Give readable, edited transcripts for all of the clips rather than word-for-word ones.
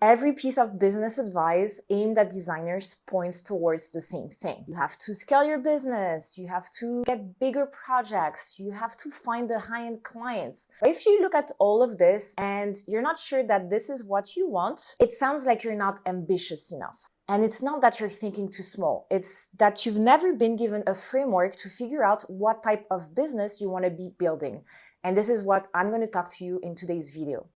Every piece of business advice aimed at designers points towards the same thing. You have to scale your business, you have to get bigger projects, you have to find the high-end clients. But if you look at all of this and you're not sure that this is what you want, it sounds like you're not ambitious enough. And it's not that you're thinking too small. It's that you've never been given a framework to figure out what type of business you want to be building. And this is what I'm going to talk to you in today's video.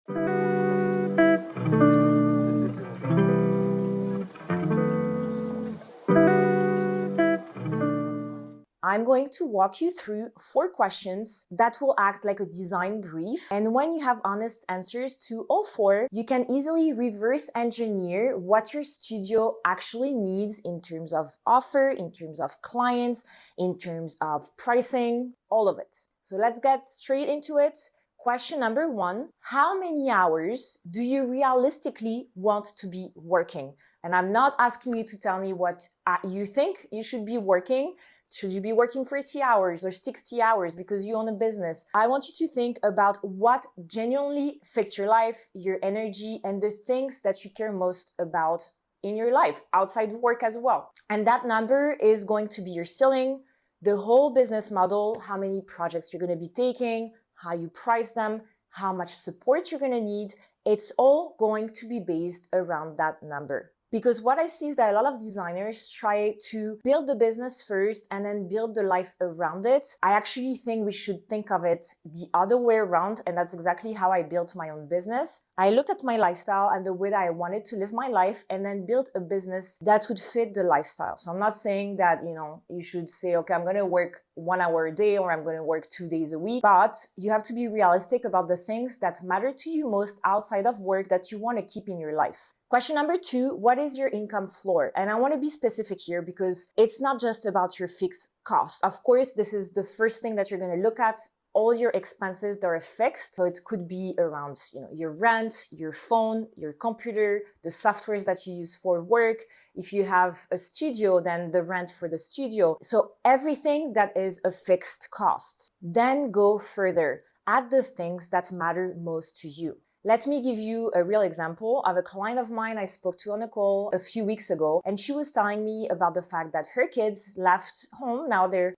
I'm going to walk you through 4 questions that will act like a design brief. And when you have honest answers to all 4, you can easily reverse engineer what your studio actually needs in terms of offer, in terms of clients, in terms of pricing, all of it. So let's get straight into it. Question number 1, how many hours do you realistically want to be working? And I'm not asking you to tell me what you think you should be working. Should you be working 40 hours or 60 hours because you own a business? I want you to think about what genuinely fits your life, your energy, and the things that you care most about in your life, outside work as well. And that number is going to be your ceiling, the whole business model, how many projects you're going to be taking, how you price them, how much support you're going to need. It's all going to be based around that number. Because what I see is that a lot of designers try to build the business first and then build the life around it. I actually think we should think of it the other way around, and that's exactly how I built my own business. I looked at my lifestyle and the way that I wanted to live my life and then built a business that would fit the lifestyle. So I'm not saying that, you should say, okay, I'm going to work 1 hour a day or I'm going to work 2 days a week, but you have to be realistic about the things that matter to you most outside of work that you want to keep in your life. Question number 2, what is your income floor? And I want to be specific here because it's not just about your fixed cost. Of course, this is the first thing that you're going to look at. All your expenses that are fixed. So it could be around, your rent, your phone, your computer, the softwares that you use for work. If you have a studio, then the rent for the studio. So everything that is a fixed cost. Then go further. Add the things that matter most to you. Let me give you a real example of a client of mine I spoke to on a call a few weeks ago, and she was telling me about the fact that her kids left home. Now they're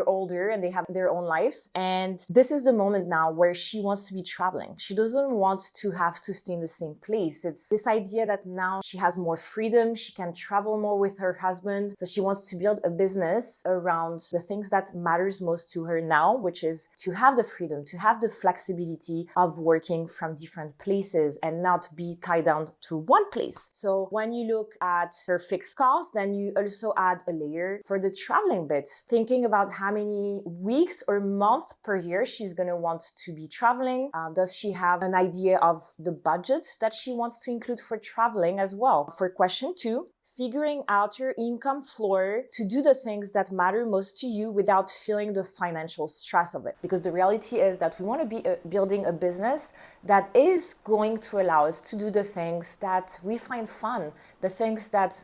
older and they have their own lives, and this is the moment now where she wants to be traveling. She doesn't want to have to stay in the same place. It's this idea that now she has more freedom, she can travel more with her husband, so she wants to build a business around the things that matters most to her now, which is to have the freedom, to have the flexibility of working from different places and not be tied down to one place. So when you look at her fixed cost, then you also add a layer for the traveling bit, thinking about how many weeks or months per year she's going to want to be traveling. Does she have an idea of the budget that she wants to include for traveling as well? For question 2, figuring out your income floor to do the things that matter most to you without feeling the financial stress of it. Because the reality is that we want to be building a business that is going to allow us to do the things that we find fun, the things that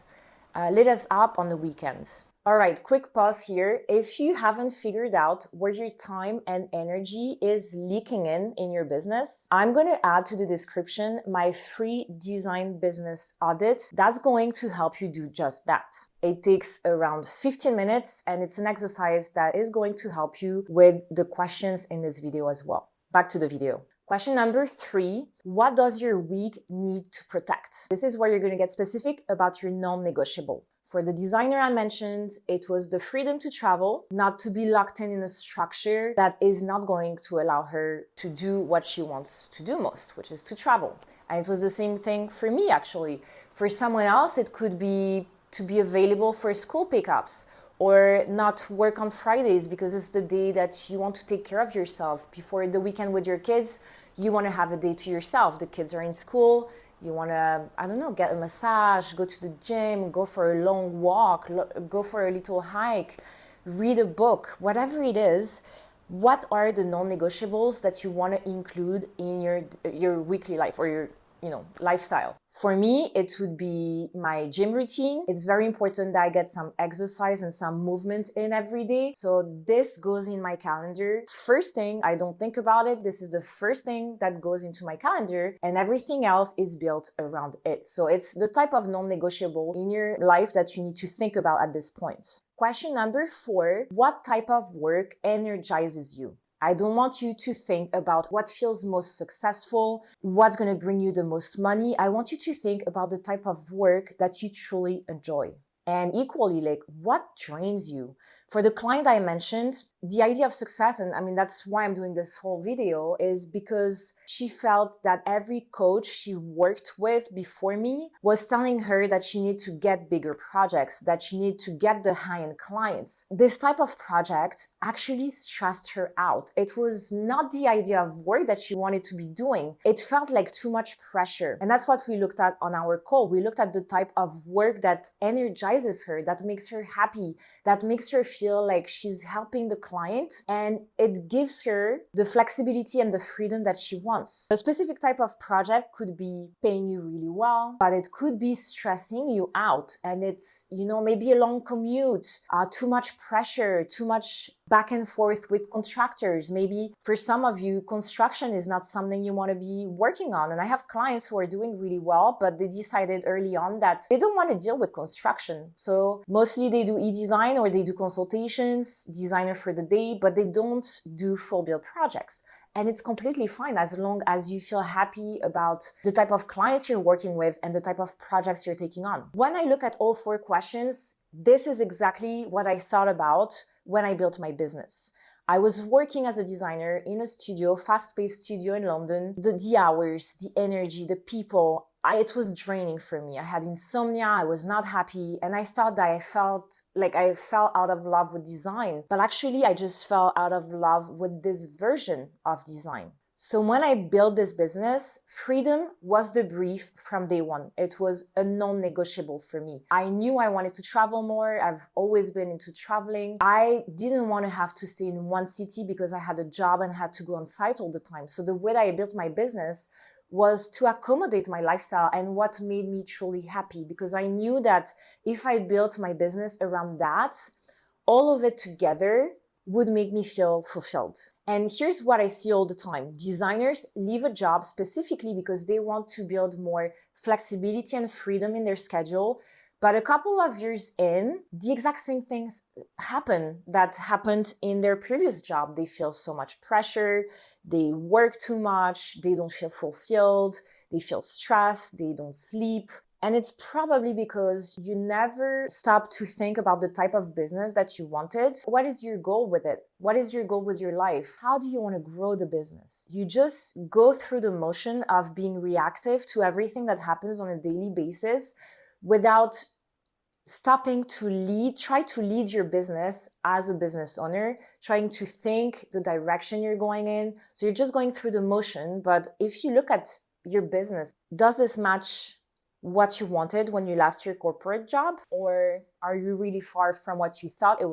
lit us up on the weekend. All right, quick pause here. If you haven't figured out where your time and energy is leaking in your business, I'm going to add to the description my free design business audit. That's going to help you do just that. It takes around 15 minutes and it's an exercise that is going to help you with the questions in this video as well. Back to the video. Question number 3, what does your week need to protect? This is where you're going to get specific about your non-negotiable. For the designer I mentioned, it was the freedom to travel, not to be locked in a structure that is not going to allow her to do what she wants to do most, which is to travel. And it was the same thing for me, actually. For someone else, it could be to be available for school pickups or not work on Fridays because it's the day that you want to take care of yourself. Before the weekend with your kids, you want to have a day to yourself. The kids are in school. You want to, get a massage, go to the gym, go for a long walk, go for a little hike, read a book, whatever it is. What are the non-negotiables that you want to include in your weekly life or your lifestyle. For me, it would be my gym routine. It's very important that I get some exercise and some movement in every day. So this goes in my calendar. First thing, I don't think about it. This is the first thing that goes into my calendar, and everything else is built around it. So it's the type of non-negotiable in your life that you need to think about at this point. Question number 4, what type of work energizes you? I don't want you to think about what feels most successful, what's going to bring you the most money. I want you to think about the type of work that you truly enjoy. And equally, like, what drains you? For the client I mentioned, the idea of success, and I mean, that's why I'm doing this whole video, is because she felt that every coach she worked with before me was telling her that she needed to get bigger projects, that she needed to get the high-end clients. This type of project actually stressed her out. It was not the idea of work that she wanted to be doing. It felt like too much pressure. And that's what we looked at on our call. We looked at the type of work that energizes her, that makes her happy, that makes her feel like she's helping the client, and it gives her the flexibility and the freedom that she wants. A specific type of project could be paying you really well, but it could be stressing you out, and it's, maybe a long commute, too much pressure, too much back and forth with contractors. Maybe for some of you, construction is not something you want to be working on. And I have clients who are doing really well, but they decided early on that they don't want to deal with construction. So mostly they do e-design or they do consultations, designer for the day, but they don't do full build projects. And it's completely fine as long as you feel happy about the type of clients you're working with and the type of projects you're taking on. When I look at all 4 questions, this is exactly what I thought about when I built my business. I was working as a designer in a studio, fast-paced studio in London. The hours, the energy, the people, it was draining for me. I had insomnia, I was not happy, and I thought that I fell out of love with design. But actually, I just fell out of love with this version of design. So when I built this business, freedom was the brief from day one. It was a non-negotiable for me. I knew I wanted to travel more. I've always been into traveling. I didn't want to have to stay in one city because I had a job and had to go on site all the time. So the way that I built my business was to accommodate my lifestyle and what made me truly happy, because I knew that if I built my business around that, all of it together would make me feel fulfilled. And here's what I see all the time. Designers leave a job specifically because they want to build more flexibility and freedom in their schedule. But a couple of years in, the exact same things happen that happened in their previous job. They feel so much pressure, they work too much, they don't feel fulfilled, they feel stressed, they don't sleep. And it's probably because you never stop to think about the type of business that you wanted. What is your goal with it? What is your goal with your life? How do you want to grow the business? You just go through the motion of being reactive to everything that happens on a daily basis without stopping to try to lead your business as a business owner, trying to think the direction you're going in. So you're just going through the motion. But if you look at your business, does this match what you wanted when you left your corporate job, or are you really far from what you thought it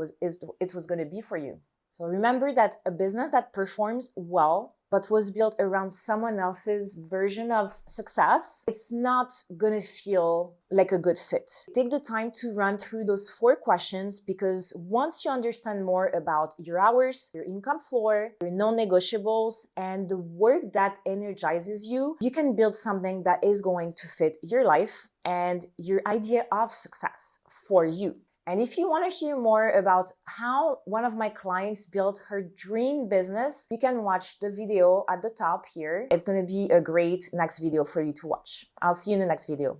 was going to be for you? So remember that a business that performs well but was built around someone else's version of success, it's not going to feel like a good fit. Take the time to run through those 4 questions, because once you understand more about your hours, your income floor, your non-negotiables, and the work that energizes you, you can build something that is going to fit your life and your idea of success for you. And if you want to hear more about how one of my clients built her dream business, you can watch the video at the top here. It's going to be a great next video for you to watch. I'll see you in the next video.